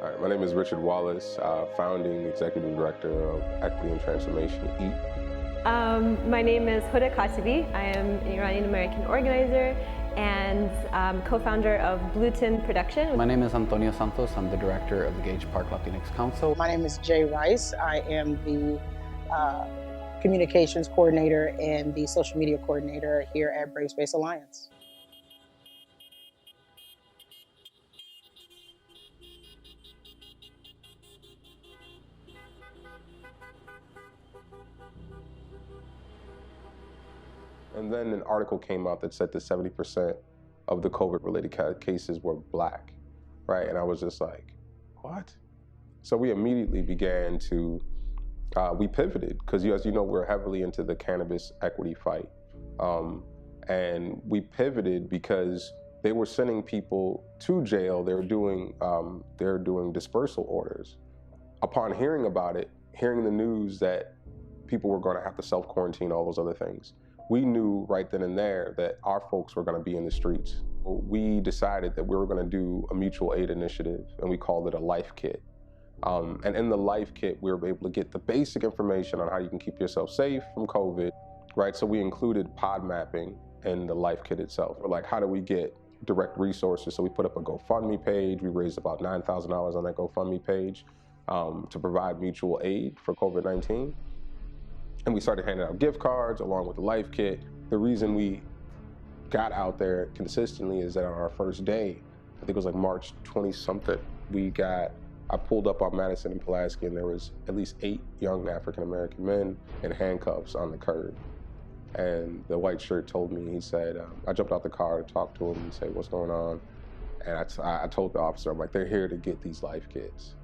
All right, my name is Richard Wallace, founding executive director of Equity and Transformation, EAT. My name is Huda Katibi. I am an Iranian-American organizer and co-founder of Blueton Production. My name is Antonio Santos. I'm the director of the Gage Park Latinx Council. My name is Jay Rice. I am the communications coordinator and the social media coordinator here at Brave Space Alliance. And then an article came out that said that 70% of the COVID-related cases were Black, right? And I was just like, what? So we immediately began to, we pivoted, because as you know, we're heavily into the cannabis equity fight. And we pivoted because they were sending people to jail. They were doing dispersal orders. Upon hearing about it, hearing the news that people were going to have to self-quarantine, all those other things, we knew right then and there that our folks were going to be in the streets. We decided that we were going to do a mutual aid initiative, and we called it a life kit. And in the life kit, we were able to get the basic information on how you can keep yourself safe from COVID, right? So we included pod mapping in the life kit itself. We're like, how do we get direct resources? So we put up a GoFundMe page. We raised about $9,000 on that GoFundMe page to provide mutual aid for COVID-19. And we started handing out gift cards along with the life kit. The reason we got out there consistently is that on our first day, I think it was like March 20-something, I pulled up on Madison and Pulaski, and there was at least 8 young African-American men in handcuffs on the curb. And the white shirt told me, he said, I jumped out the car to talk to him and say, what's going on? And I told the officer, I'm like, they're here to get these life kits.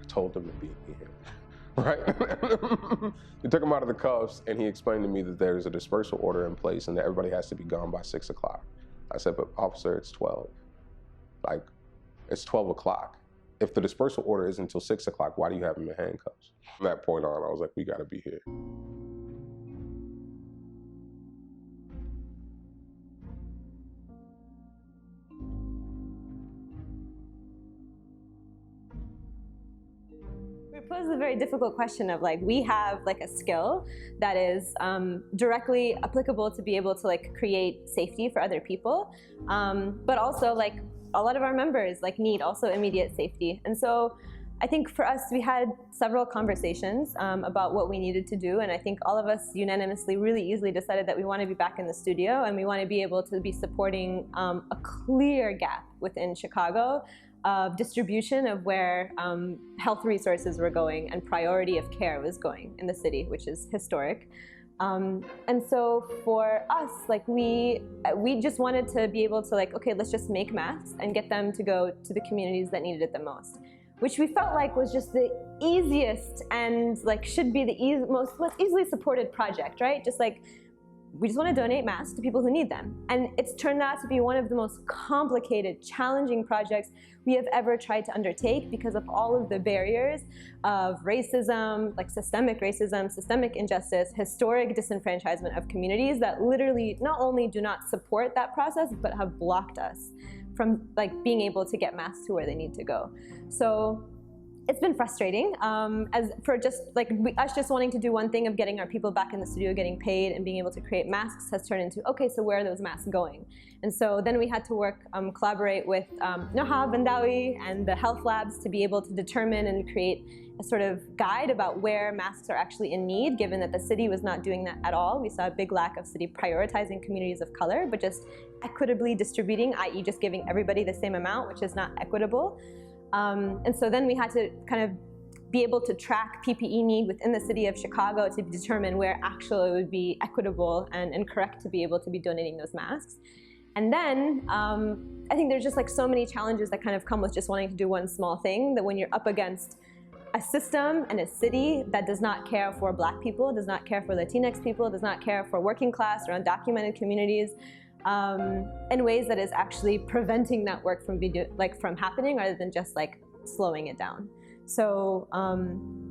I told them to be here. Right? We took him out of the cuffs, and he explained to me that there's a dispersal order in place and that everybody has to be gone by 6 o'clock. I said, but officer, it's 12. Like, it's 12 o'clock. If the dispersal order is until 6 o'clock, why do you have him in handcuffs? From that point on, I was like, we gotta be here. We posed a very difficult question of like, we have like a skill that is directly applicable to be able to like create safety for other people, but also like a lot of our members like need also immediate safety. And so I think for us, we had several conversations about what we needed to do, and I think all of us unanimously really easily decided that we want to be back in the studio and we want to be able to be supporting a clear gap within Chicago of distribution of where health resources were going and priority of care was going in the city, which is historic. And so for us, like we just wanted to be able to like, okay, let's just make masks and get them to go to the communities that needed it the most, which we felt like was just the easiest and like should be the most easily supported project, right? Just like, we just want to donate masks to people who need them. And it's turned out to be one of the most complicated, challenging projects we have ever tried to undertake because of all of the barriers of racism, like systemic racism, systemic injustice, historic disenfranchisement of communities that literally not only do not support that process, but have blocked us from like being able to get masks to where they need to go. So it's been frustrating, as for just like us just wanting to do one thing of getting our people back in the studio, getting paid and being able to create masks has turned into, okay, so where are those masks going? And so then we had to work, collaborate with Nahab and Dawi and the health labs to be able to determine and create a sort of guide about where masks are actually in need, given that the city was not doing that at all. We saw a big lack of city prioritizing communities of color, but just equitably distributing, i.e. just giving everybody the same amount, which is not equitable. And so then we had to kind of be able to track PPE need within the city of Chicago to determine where actually it would be equitable and correct to be able to be donating those masks. And then I think there's just like so many challenges that kind of come with just wanting to do one small thing, that when you're up against a system and a city that does not care for Black people, does not care for Latinx people, does not care for working class or undocumented communities, in ways that is actually preventing that work from happening rather than just like slowing it down. So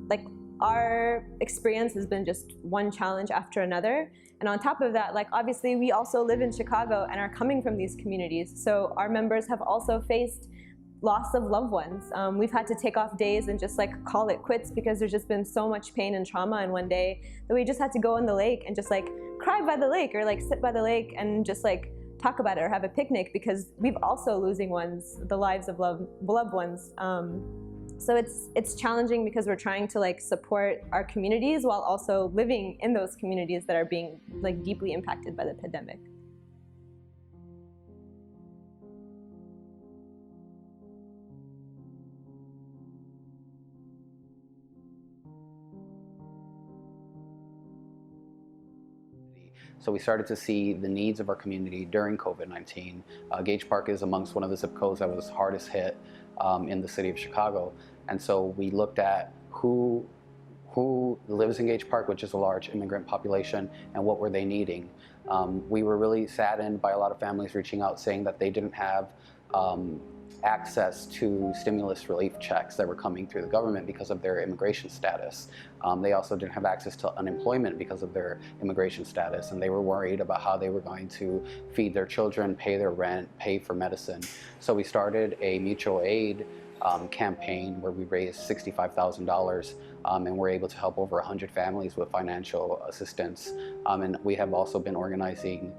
like our experience has been just one challenge after another. And on top of that, like obviously we also live in Chicago and are coming from these communities. So our members have also faced loss of loved ones. We've had to take off days and just like call it quits because there's just been so much pain and trauma in one day that we just had to go in the lake and just like cry by the lake or like sit by the lake and just like talk about it or have a picnic, because we've also losing the lives of beloved ones. So it's challenging because we're trying to like support our communities while also living in those communities that are being like deeply impacted by the pandemic. So we started to see the needs of our community during COVID-19. Gage Park is amongst one of the zip codes that was hardest hit in the city of Chicago. And so we looked at who lives in Gage Park, which is a large immigrant population, and what were they needing. We were really saddened by a lot of families reaching out saying that they didn't have access to stimulus relief checks that were coming through the government because of their immigration status. They also didn't have access to unemployment because of their immigration status, and they were worried about how they were going to feed their children, pay their rent, pay for medicine. So we started a mutual aid campaign where we raised $65,000 and we're able to help over 100 families with financial assistance. And we have also been organizing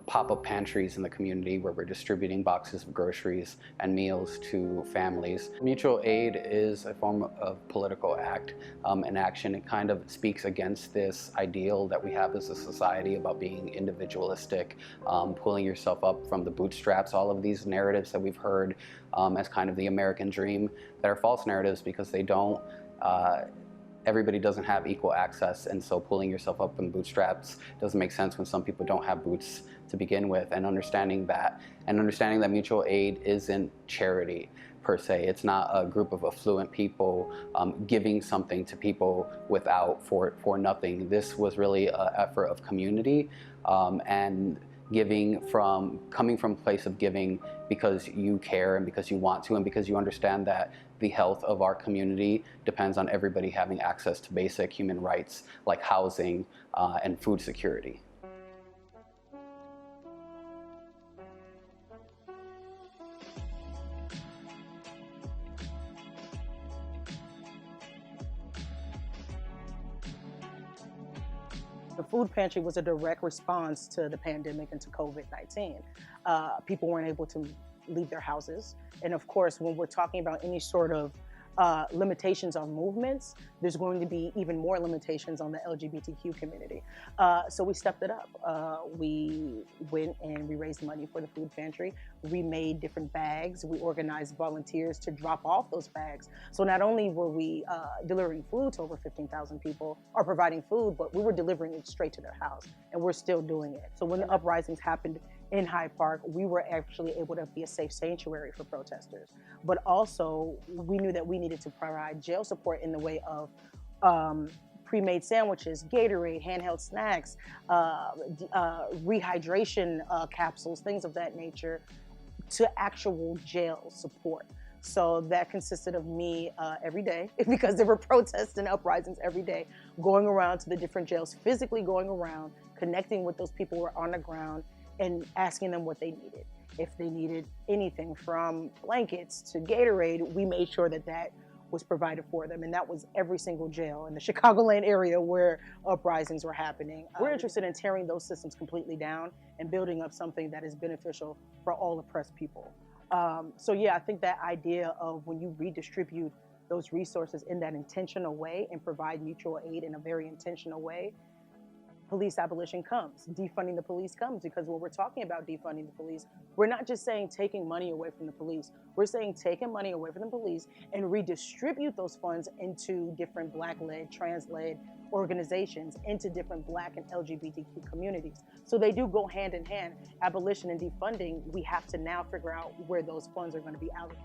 pop-up pantries in the community where we're distributing boxes of groceries and meals to families. Mutual aid is a form of political act and action. It kind of speaks against this ideal that we have as a society about being individualistic, pulling yourself up from the bootstraps, all of these narratives that we've heard as kind of the American dream that are false narratives because they don't everybody doesn't have equal access, and so pulling yourself up from bootstraps doesn't make sense when some people don't have boots to begin with. And understanding that mutual aid isn't charity per se. It's not a group of affluent people giving something to people for nothing. This was really an effort of community and coming from a place of giving because you care and because you want to and because you understand that the health of our community depends on everybody having access to basic human rights like housing and food security. The food pantry was a direct response to the pandemic and to COVID-19. People weren't able to leave their houses. And of course, when we're talking about any sort of limitations on movements, there's going to be even more limitations on the LGBTQ community. So we stepped it up. We went and we raised money for the food pantry. We made different bags. We organized volunteers to drop off those bags. So not only were we delivering food to over 15,000 people or providing food, but we were delivering it straight to their house, and we're still doing it. So when the uprisings happened in Hyde Park, we were actually able to be a safe sanctuary for protesters. But also, we knew that we needed to provide jail support in the way of pre-made sandwiches, Gatorade, handheld snacks, rehydration capsules, things of that nature, to actual jail support. So that consisted of me every day, because there were protests and uprisings every day, going around to the different jails, physically going around, connecting with those people who were on the ground, and asking them what they needed. If they needed anything from blankets to Gatorade, we made sure that that was provided for them. And that was every single jail in the Chicagoland area where uprisings were happening. We're interested in tearing those systems completely down and building up something that is beneficial for all oppressed people. So yeah, I think that idea of when you redistribute those resources in that intentional way and provide mutual aid in a very intentional way, police abolition comes, defunding the police comes, because when we're talking about defunding the police, we're not just saying taking money away from the police, we're saying taking money away from the police and redistribute those funds into different Black-led, trans-led organizations, into different Black and LGBTQ communities. So they do go hand in hand. Abolition and defunding, we have to now figure out where those funds are going to be allocated.